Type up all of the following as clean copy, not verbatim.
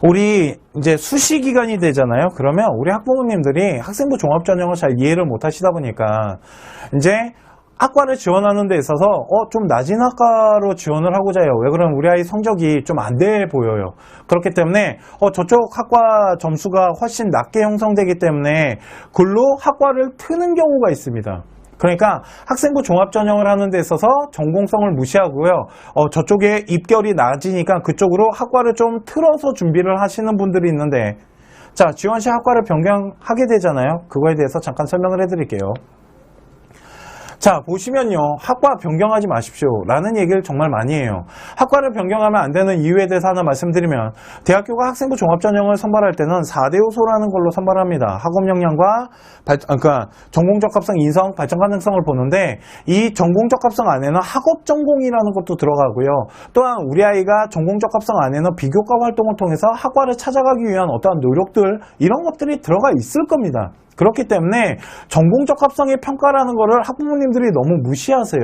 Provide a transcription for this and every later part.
우리 이제 수시 기간이 되잖아요. 그러면 우리 학부모님들이 학생부 종합전형을 잘 이해를 못 하시다 보니까 이제 학과를 지원하는 데 있어서 좀 낮은 학과로 지원을 하고자 해요. 왜 그러면 우리 아이 성적이 좀 안 돼 보여요. 그렇기 때문에 저쪽 학과 점수가 훨씬 낮게 형성되기 때문에 글로 학과를 트는 경우가 있습니다. 그러니까 학생부 종합전형을 하는 데 있어서 전공성을 무시하고요. 저쪽에 입결이 낮으니까 그쪽으로 학과를 좀 틀어서 준비를 하시는 분들이 있는데, 자, 지원 시 학과를 변경하게 되잖아요. 그거에 대해서 잠깐 설명을 해드릴게요. 자, 보시면요. 학과 변경하지 마십시오 라는 얘기를 정말 많이 해요. 학과를 변경하면 안 되는 이유에 대해서 하나 말씀드리면, 대학교가 학생부 종합전형을 선발할 때는 4대 요소라는 걸로 선발합니다. 학업 역량과 그러니까 전공 적합성, 인성, 발전 가능성을 보는데, 이 전공 적합성 안에는 학업 전공이라는 것도 들어가고요. 또한 우리 아이가 전공 적합성 안에는 비교과 활동을 통해서 학과를 찾아가기 위한 어떠한 노력들, 이런 것들이 들어가 있을 겁니다. 그렇기 때문에 전공 적합성의 평가라는 거를 학부모님들이 너무 무시하세요.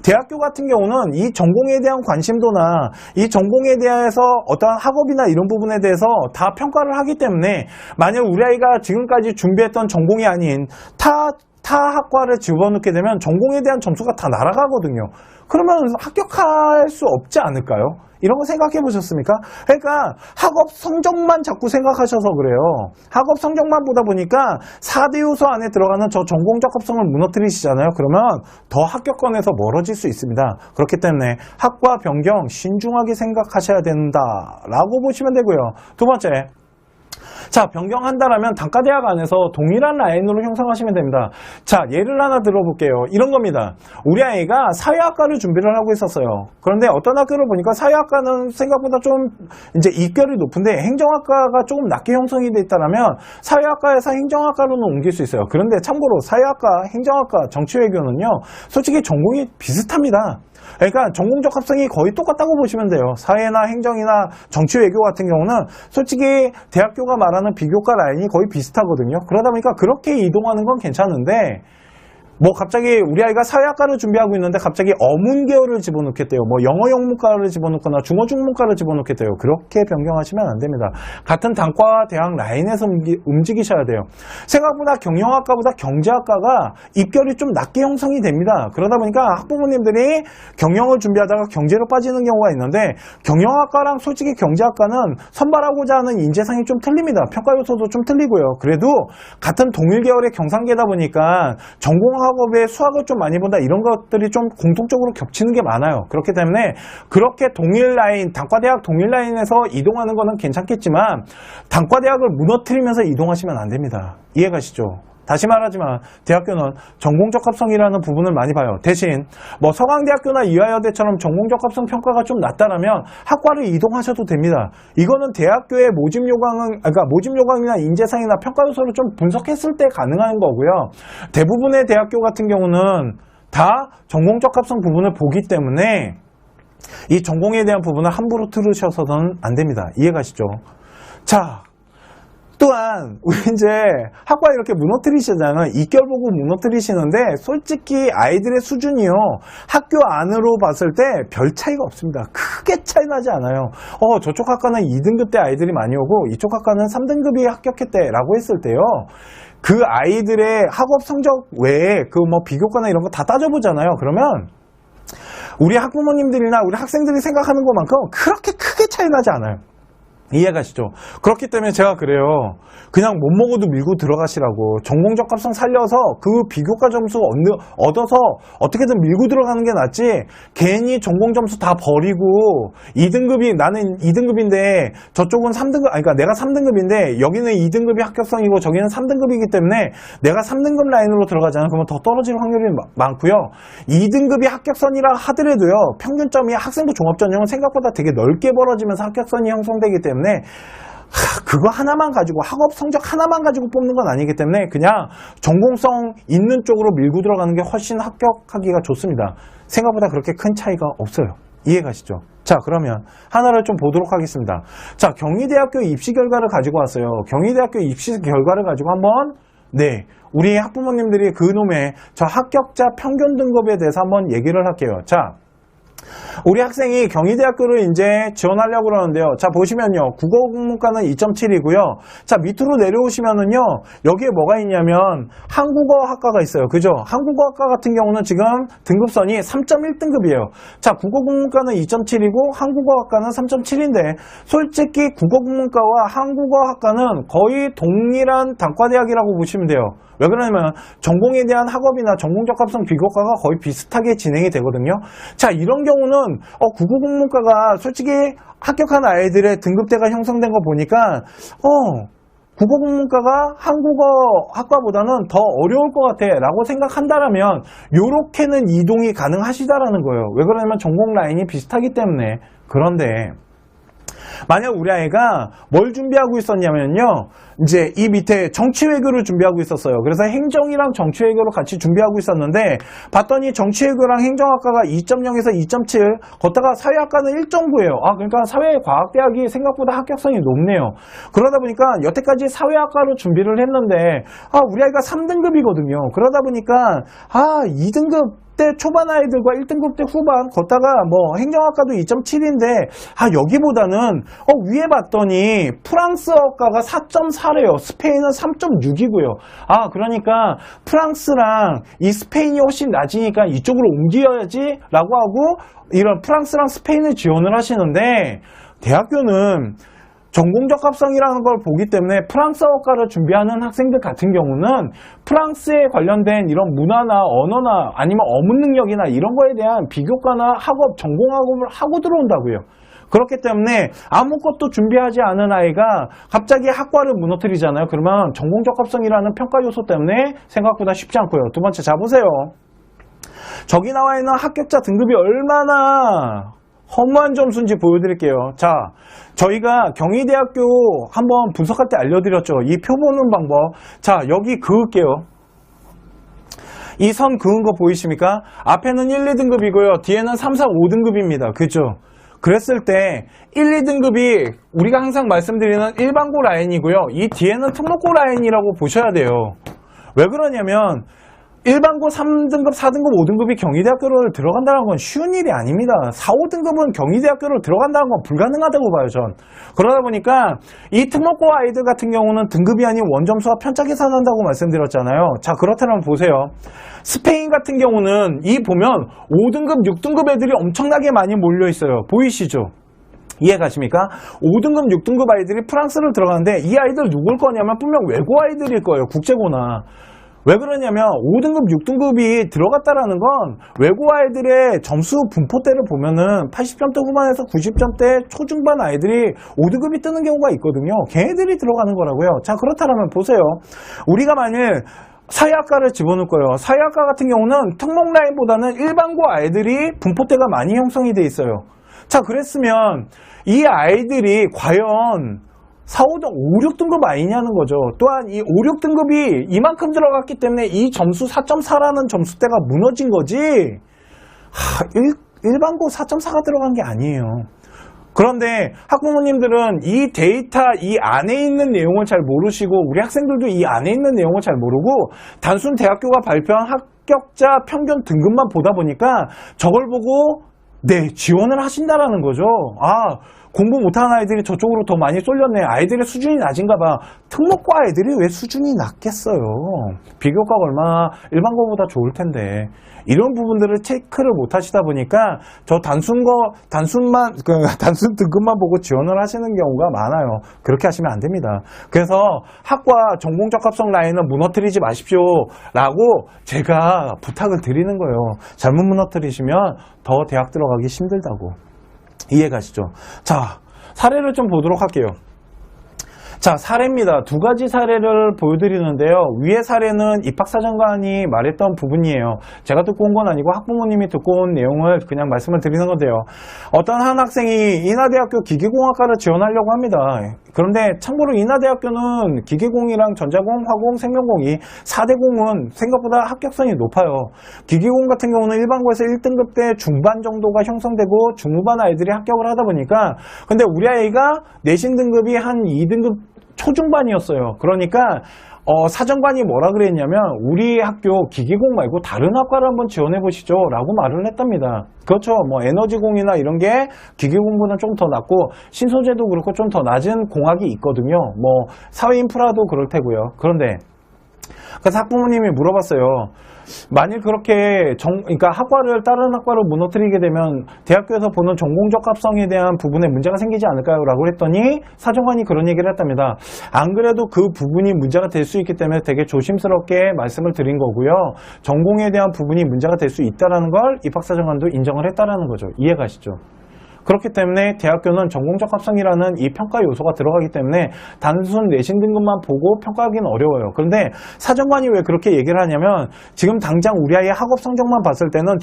대학교 같은 경우는 이 전공에 대한 관심도나 이 전공에 대해서 어떠한 학업이나 이런 부분에 대해서 다 평가를 하기 때문에, 만약 우리 아이가 지금까지 준비했던 전공이 아닌 타 학과를 집어넣게 되면 전공에 대한 점수가 다 날아가거든요. 그러면 합격할 수 없지 않을까요? 이런 거 생각해 보셨습니까? 그러니까 학업 성적만 자꾸 생각하셔서 그래요. 학업 성적만 보다 보니까 4대 요소 안에 들어가는 저 전공 적합성을 무너뜨리시잖아요. 그러면 더 합격권에서 멀어질 수 있습니다. 그렇기 때문에 학과 변경 신중하게 생각하셔야 된다라고 보시면 되고요. 두 번째, 자, 변경한다라면 단과대학 안에서 동일한 라인으로 형성하시면 됩니다. 자, 예를 하나 들어볼게요. 이런 겁니다. 우리 아이가 사회학과를 준비를 하고 있었어요. 그런데 어떤 학교를 보니까 사회학과는 생각보다 좀 이제 입결이 높은데 행정학과가 조금 낮게 형성이 돼 있다면 사회학과에서 행정학과로는 옮길 수 있어요. 그런데 참고로 사회학과, 행정학과, 정치외교는요, 솔직히 전공이 비슷합니다. 그러니까 전공 적합성이 거의 똑같다고 보시면 돼요. 사회나 행정이나 정치 외교 같은 경우는 솔직히 대학교가 말하는 비교과 라인이 거의 비슷하거든요. 그러다 보니까 그렇게 이동하는 건 괜찮은데, 뭐 갑자기 우리 아이가 사회학과를 준비하고 있는데 갑자기 어문 계열을 집어넣겠대요. 뭐 영어 영문과를 집어넣거나 중어 중문과를 집어넣겠대요. 그렇게 변경하시면 안 됩니다. 같은 단과 대학 라인에서 움직이셔야 돼요. 생각보다 경영학과보다 경제학과가 입결이 좀 낮게 형성이 됩니다. 그러다 보니까 학부모님들이 경영을 준비하다가 경제로 빠지는 경우가 있는데, 경영학과랑 솔직히 경제학과는 선발하고자 하는 인재상이 좀 틀립니다. 평가 요소도 좀 틀리고요. 그래도 같은 동일 계열의 경상계다 보니까 전공학업에 수학을 좀 많이 본다, 이런 것들이 좀 공통적으로 겹치는 게 많아요. 그렇기 때문에 그렇게 동일 라인, 단과대학 동일 라인에서 이동하는 거는 괜찮겠지만 단과대학을 무너뜨리면서 이동하시면 안 됩니다. 이해가시죠? 다시 말하지만 대학교는 전공적합성이라는 부분을 많이 봐요. 대신 뭐 서강대학교나 이화여대처럼 전공적합성 평가가 좀 낮다라면 학과를 이동하셔도 됩니다. 이거는 대학교의 모집 요강이나 인재상이나 평가 요소를 좀 분석했을 때 가능한 거고요. 대부분의 대학교 같은 경우는 다 전공적합성 부분을 보기 때문에 이 전공에 대한 부분을 함부로 틀으셔서는 안 됩니다. 이해가시죠? 자, 또한 우리 이제 학과 이렇게 무너뜨리시잖아요. 입결 보고 무너뜨리시는데 솔직히 아이들의 수준이요, 학교 안으로 봤을 때 별 차이가 없습니다. 크게 차이 나지 않아요. 저쪽 학과는 2등급 때 아이들이 많이 오고 이쪽 학과는 3등급이 합격했대 라고 했을 때요, 그 아이들의 학업 성적 외에 그 뭐 비교과나 이런 거 다 따져보잖아요. 그러면 우리 학부모님들이나 우리 학생들이 생각하는 것만큼 그렇게 크게 차이 나지 않아요. 이해가시죠? 그렇기 때문에 제가 그래요. 그냥 못 먹어도 밀고 들어가시라고. 전공적합성 살려서 그 비교과 점수 얻어서 어떻게든 밀고 들어가는 게 낫지, 괜히 전공 점수 다 버리고 2등급이, 나는 2등급인데 저쪽은 3등급, 그러니까 내가 3등급인데 여기는 2등급이 합격성이고 저기는 3등급이기 때문에 내가 3등급 라인으로 들어가잖아요. 그러면 더 떨어질 확률이 많고요. 2등급이 합격선이라 하더라도요, 평균점이 학생부 종합전형은 생각보다 되게 넓게 벌어지면서 합격선이 형성되기 때문에 그거 하나만 가지고, 학업 성적 하나만 가지고 뽑는 건 아니기 때문에 그냥 전공성 있는 쪽으로 밀고 들어가는 게 훨씬 합격하기가 좋습니다. 생각보다 그렇게 큰 차이가 없어요. 이해가시죠? 자, 그러면 하나를 좀 보도록 하겠습니다. 자, 경희대학교 입시 결과를 가지고 왔어요. 경희대학교 입시 결과를 가지고 한번, 우리 학부모님들이 그놈의 저 합격자 평균 등급에 대해서 한번 얘기를 할게요. 자, 우리 학생이 경희대학교를 이제 지원하려고 그러는데요. 자, 보시면요. 국어국문과는 2.7이고요. 자, 밑으로 내려오시면은요. 여기에 뭐가 있냐면 한국어학과가 있어요. 그죠? 한국어학과 같은 경우는 지금 등급선이 3.1등급이에요. 자, 국어국문과는 2.7이고 한국어학과는 3.7인데 솔직히 국어국문과와 한국어학과는 거의 동일한 단과대학이라고 보시면 돼요. 왜 그러냐면 전공에 대한 학업이나 전공적합성 비교과가 거의 비슷하게 진행이 되거든요. 자, 이런 경우는 국어국문과가 솔직히 합격한 아이들의 등급대가 형성된 거 보니까 국어국문과가 한국어학과보다는 더 어려울 것 같아 라고 생각한다라면 요렇게는 이동이 가능하시다라는 거예요. 왜 그러냐면 전공 라인이 비슷하기 때문에. 그런데 만약 우리 아이가 뭘 준비하고 있었냐면요. 이제 이 밑에 정치외교를 준비하고 있었어요. 그래서 행정이랑 정치외교를 같이 준비하고 있었는데 봤더니 정치외교랑 행정학과가 2.0에서 2.7 걷다가 사회학과는 1.9예요. 그러니까 사회과학대학이 생각보다 합격성이 높네요. 그러다 보니까 여태까지 사회학과로 준비를 했는데 우리 아이가 3등급이거든요. 그러다 보니까 2등급 때 초반 아이들과 1등급 때 후반 걷다가 뭐 행정학과도 2.7인데 여기보다는 위에 봤더니 프랑스어과가 4.4래요. 스페인은 3.6이고요. 그러니까 프랑스랑 이 스페인이 훨씬 낮으니까 이쪽으로 옮겨야지 라고 하고 이런 프랑스랑 스페인을 지원을 하시는데 대학교는 전공적 합성이라는 걸 보기 때문에 프랑스어과를 준비하는 학생들 같은 경우는 프랑스에 관련된 이런 문화나 언어나 아니면 어문 능력이나 이런 거에 대한 비교과나 학업, 전공학업을 하고 들어온다고요. 그렇기 때문에 아무것도 준비하지 않은 아이가 갑자기 학과를 무너뜨리잖아요. 그러면 전공적 합성이라는 평가 요소 때문에 생각보다 쉽지 않고요. 두 번째, 자 보세요. 저기 나와 있는 합격자 등급이 얼마나 허무한 점수인지 보여드릴게요. 자, 저희가 경희대학교 한번 분석할 때 알려드렸죠. 이 표 보는 방법. 자, 여기 그을게요. 이 선 그은 거 보이십니까? 앞에는 1, 2등급이고요. 뒤에는 3, 4, 5등급입니다. 그죠? 그랬을 때 1, 2등급이 우리가 항상 말씀드리는 일반고 라인이고요. 이 뒤에는 특목고 라인이라고 보셔야 돼요. 왜 그러냐면 일반고 3등급, 4등급, 5등급이 경희대학교를 들어간다는 건 쉬운 일이 아닙니다. 4, 5등급은 경희대학교를 들어간다는 건 불가능하다고 봐요, 전. 그러다 보니까 이 특목고 아이들 같은 경우는 등급이 아닌 원점수와 편차 계산한다고 말씀드렸잖아요. 자, 그렇다면 보세요. 스페인 같은 경우는 이 보면 5등급, 6등급 애들이 엄청나게 많이 몰려 있어요. 보이시죠? 이해가십니까? 5등급, 6등급 아이들이 프랑스를 들어가는데 이 아이들 누굴 거냐면 분명 외고 아이들일 거예요. 국제고나. 왜 그러냐면 5등급, 6등급이 들어갔다라는 건 외고 아이들의 점수 분포대를 보면은 80점대 후반에서 90점대 초중반 아이들이 5등급이 뜨는 경우가 있거든요. 걔네들이 들어가는 거라고요. 자, 그렇다면 보세요. 우리가 만일 사회학과를 집어넣을 거예요. 사회학과 같은 경우는 특목 라인보다는 일반고 아이들이 분포대가 많이 형성이 돼 있어요. 자, 그랬으면 이 아이들이 과연 4, 5등, 5, 6등급 아니냐는 거죠. 또한 이 5, 6등급이 이만큼 들어갔기 때문에 이 점수 4.4라는 점수대가 무너진 거지 일반고 4.4가 들어간 게 아니에요. 그런데 학부모님들은 이 데이터 이 안에 있는 내용을 잘 모르시고 우리 학생들도 이 안에 있는 내용을 잘 모르고 단순 대학교가 발표한 합격자 평균 등급만 보다 보니까 저걸 보고 지원을 하신다라는 거죠. 공부 못하는 아이들이 저쪽으로 더 많이 쏠렸네. 아이들의 수준이 낮은가 봐. 특목고 아이들이 왜 수준이 낮겠어요. 비교과가 얼마나 일반고보다 좋을 텐데. 이런 부분들을 체크를 못 하시다 보니까 단순 등급만 보고 지원을 하시는 경우가 많아요. 그렇게 하시면 안 됩니다. 그래서 학과 전공적 합성 라인은 무너뜨리지 마십시오 라고 제가 부탁을 드리는 거예요. 잘못 무너뜨리시면 더 대학 들어가기 힘들다고. 이해가시죠? 자, 사례를 좀 보도록 할게요. 자, 사례입니다. 두 가지 사례를 보여드리는데요. 위의 사례는 입학사정관이 말했던 부분이에요. 제가 듣고 온 건 아니고 학부모님이 듣고 온 내용을 그냥 말씀을 드리는 건데요. 어떤 한 학생이 인하대학교 기계공학과를 지원하려고 합니다. 그런데 참고로 인하대학교는 기계공이랑 전자공, 화공, 생명공이 4대 공은 생각보다 합격성이 높아요. 기계공 같은 경우는 일반고에서 1등급 때 중반 정도가 형성되고 중후반 아이들이 합격을 하다 보니까 근데 우리 아이가 내신 등급이 한 2등급 초중반이었어요. 그러니까 사정관이 뭐라 그랬냐면 우리 학교 기계공 말고 다른 학과를 한번 지원해 보시죠 라고 말을 했답니다. 그렇죠. 뭐 에너지공이나 이런 게 기계공보다는 좀 더 낮고 신소재도 그렇고 좀 더 낮은 공학이 있거든요. 뭐 사회인프라도 그럴 테고요. 그런데 그래서 학부모님이 물어봤어요. 만일 그렇게 그러니까 학과를 다른 학과로 무너뜨리게 되면 대학교에서 보는 전공적 합성에 대한 부분에 문제가 생기지 않을까요? 라고 했더니 사정관이 그런 얘기를 했답니다. 안 그래도 그 부분이 문제가 될 수 있기 때문에 되게 조심스럽게 말씀을 드린 거고요. 전공에 대한 부분이 문제가 될 수 있다는 걸 입학사정관도 인정을 했다라는 거죠. 이해가시죠? 그렇기 때문에 대학교는 전공적 합성이라는 이 평가 요소가 들어가기 때문에 단순 내신 등급만 보고 평가하기는 어려워요. 그런데 사정관이 왜 그렇게 얘기를 하냐면 지금 당장 우리 아이의 학업 성적만 봤을 때는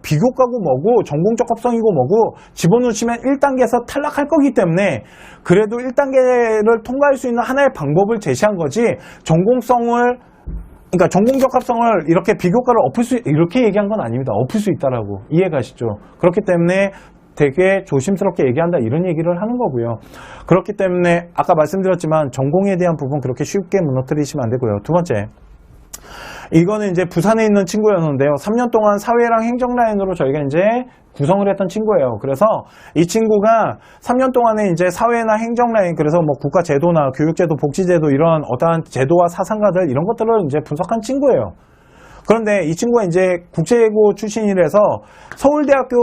비교과고 뭐고 전공적 합성이고 뭐고 집어넣으시면 1단계에서 탈락할 거기 때문에 그래도 1단계를 통과할 수 있는 하나의 방법을 제시한 거지 그러니까 전공적 합성을 이렇게 비교과를 이렇게 얘기한 건 아닙니다. 엎을 수 있다라고. 이해가시죠? 그렇기 때문에 되게 조심스럽게 얘기한다 이런 얘기를 하는 거고요. 그렇기 때문에 아까 말씀드렸지만 전공에 대한 부분 그렇게 쉽게 무너뜨리시면 안 되고요. 두 번째, 이거는 이제 부산에 있는 친구였는데요. 3년 동안 사회랑 행정 라인으로 저희가 이제 구성을 했던 친구예요. 그래서 이 친구가 3년 동안에 이제 사회나 행정 라인, 그래서 뭐 국가 제도나 교육제도, 복지제도 이런 어떠한 제도와 사상가들 이런 것들을 이제 분석한 친구예요. 그런데 이 친구가 이제 국제고 출신이라서 서울대학교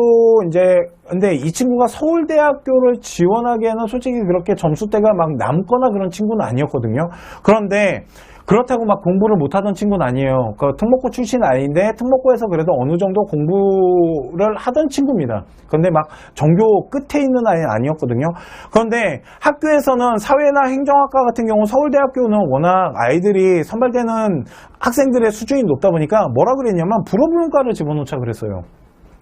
근데 이 친구가 서울대학교를 지원하기에는 솔직히 그렇게 점수대가 막 남거나 그런 친구는 아니었거든요. 그런데 그렇다고 막 공부를 못하던 친구는 아니에요. 그 특목고 출신 아닌데 특목고에서 그래도 어느 정도 공부를 하던 친구입니다. 그런데 막 전교 끝에 있는 아이는 아니었거든요. 그런데 학교에서는 사회나 행정학과 같은 경우 서울대학교는 워낙 아이들이 선발되는 학생들의 수준이 높다 보니까 뭐라 그랬냐면 불어불문과를 집어넣자 그랬어요.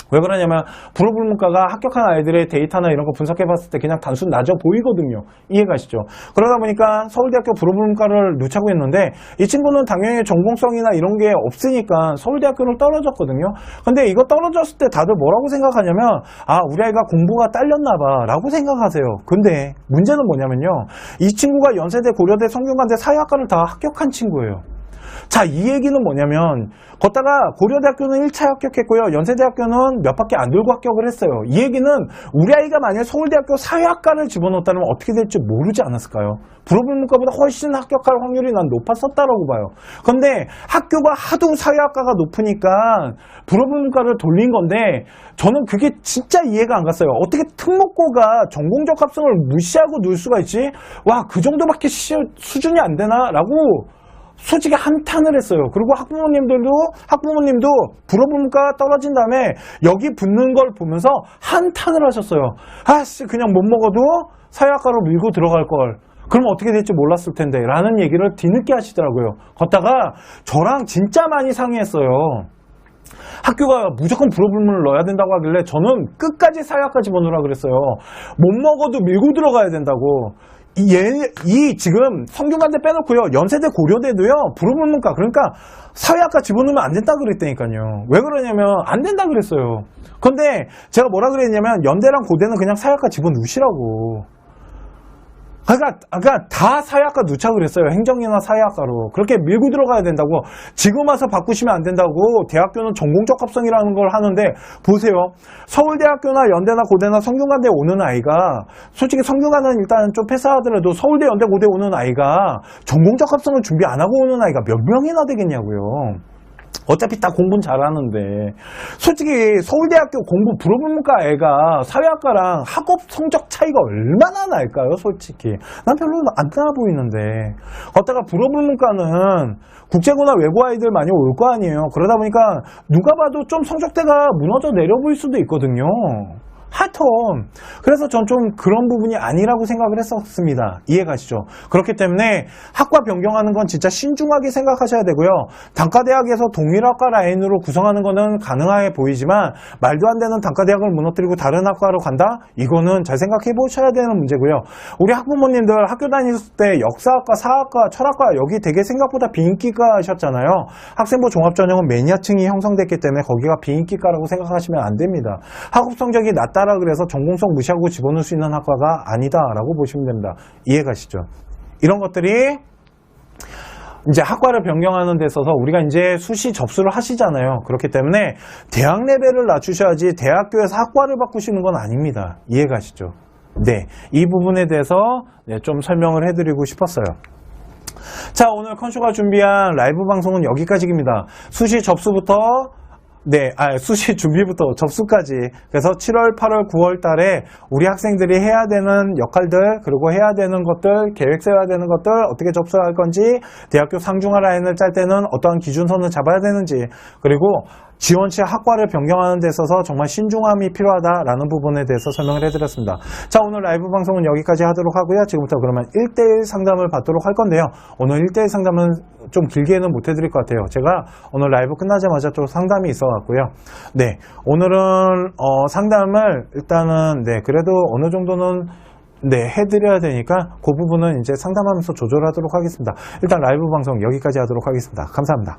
왜 그러냐면 불어불문과가 합격한 아이들의 데이터나 이런 거 분석해봤을 때 그냥 단순 낮아 보이거든요. 이해가시죠? 그러다 보니까 서울대학교 불어불문과를 넣자고 했는데 이 친구는 당연히 전공성이나 이런 게 없으니까 서울대학교를 떨어졌거든요. 근데 이거 떨어졌을 때 다들 뭐라고 생각하냐면 우리 아이가 공부가 딸렸나봐 라고 생각하세요. 근데 문제는 뭐냐면요. 이 친구가 연세대, 고려대, 성균관대 사회학과를 다 합격한 친구예요. 자, 이 얘기는 뭐냐면 걷다가 고려대학교는 1차 합격했고요. 연세대학교는 몇 바퀴 안 돌고 합격을 했어요. 이 얘기는 우리 아이가 만약 서울대학교 사회학과를 집어넣었다면 어떻게 될지 모르지 않았을까요? 불어불문과보다 훨씬 합격할 확률이 난 높았었다라고 봐요. 근데 학교가 하도 사회학과가 높으니까 불어불문과를 돌린 건데 저는 그게 진짜 이해가 안 갔어요. 어떻게 특목고가 전공적 합성을 무시하고 넣을 수가 있지? 와, 그 정도밖에 수준이 안 되나? 라고 솔직히 한탄을 했어요. 그리고 학부모님도 불어불문과 떨어진 다음에 여기 붙는 걸 보면서 한탄을 하셨어요. 그냥 못 먹어도 사회학과로 밀고 들어갈 걸. 그럼 어떻게 될지 몰랐을 텐데 라는 얘기를 뒤늦게 하시더라고요. 걷다가 저랑 진짜 많이 상의했어요. 학교가 무조건 불어불문을 넣어야 된다고 하길래 저는 끝까지 사회학과 집어넣으라 그랬어요. 못 먹어도 밀고 들어가야 된다고. 지금 성균관대 빼놓고요. 연세대, 고려대도요. 불어불문과, 그러니까 사회학과 집어넣으면 안 된다 그랬다니까요. 왜 그러냐면 안 된다 그랬어요. 근데 제가 뭐라 그랬냐면 연대랑 고대는 그냥 사회학과 집어넣으시라고. 그러니까 다 사회학과 넣자 그랬어요. 행정이나 사회학과로. 그렇게 밀고 들어가야 된다고. 지금 와서 바꾸시면 안 된다고. 대학교는 전공적 합성이라는 걸 하는데 보세요. 서울대학교나 연대나 고대나 성균관대 오는 아이가 솔직히 성균관은 일단 좀 패스하더라도 서울대, 연대, 고대 오는 아이가 전공적 합성을 준비 안 하고 오는 아이가 몇 명이나 되겠냐고요. 어차피 다 공부는 잘하는데 솔직히 서울대학교 공부 불어불문과 애가 사회학과랑 학업 성적 차이가 얼마나 날까요? 솔직히 난 별로 안 나 보이는데 걷다가 불어불문과는 국제고나 외고 아이들 많이 올 거 아니에요. 그러다 보니까 누가 봐도 좀 성적대가 무너져 내려 보일 수도 있거든요. 하여튼 그래서 전 좀 그런 부분이 아니라고 생각을 했었습니다. 이해가시죠? 그렇기 때문에 학과 변경하는 건 진짜 신중하게 생각하셔야 되고요. 단과대학에서 동일학과 라인으로 구성하는 거는 가능해 보이지만 말도 안 되는 단과대학을 무너뜨리고 다른 학과로 간다? 이거는 잘 생각해 보셔야 되는 문제고요. 우리 학부모님들 학교 다니셨을 때 역사학과, 사학과, 철학과 여기 되게 생각보다 비인기과셨잖아요. 학생부 종합전형은 매니아층이 형성됐기 때문에 거기가 비인기과라고 생각하시면 안 됩니다. 학업 성적이 낮다라 그래서 전공성 무시하고 집어넣을 수 있는 학과가 아니다라고 보시면 됩니다. 이해가시죠? 이런 것들이 이제 학과를 변경하는 데 있어서 우리가 이제 수시 접수를 하시잖아요. 그렇기 때문에 대학 레벨을 낮추셔야지 대학교에서 학과를 바꾸시는 건 아닙니다. 이해가시죠? 네, 이 부분에 대해서 좀 설명을 해드리고 싶었어요. 자, 오늘 컨쇼가 준비한 라이브 방송은 여기까지입니다. 수시 접수부터 수시 준비부터 접수까지. 그래서 7월, 8월, 9월 달에 우리 학생들이 해야 되는 역할들, 그리고 해야 되는 것들, 계획 세워야 되는 것들, 어떻게 접수할 건지, 대학교 상중하 라인을 짤 때는 어떠한 기준선을 잡아야 되는지, 그리고 지원치 학과를 변경하는 데 있어서 정말 신중함이 필요하다라는 부분에 대해서 설명을 해드렸습니다. 자, 오늘 라이브 방송은 여기까지 하도록 하고요. 지금부터 그러면 1대1 상담을 받도록 할 건데요. 오늘 1대1 상담은 좀 길게는 못 해드릴 것 같아요. 제가 오늘 라이브 끝나자마자 또 상담이 있어갖고요. 네, 오늘은 상담을 일단은 그래도 어느 정도는 해드려야 되니까 그 부분은 이제 상담하면서 조절하도록 하겠습니다. 일단 라이브 방송 여기까지 하도록 하겠습니다. 감사합니다.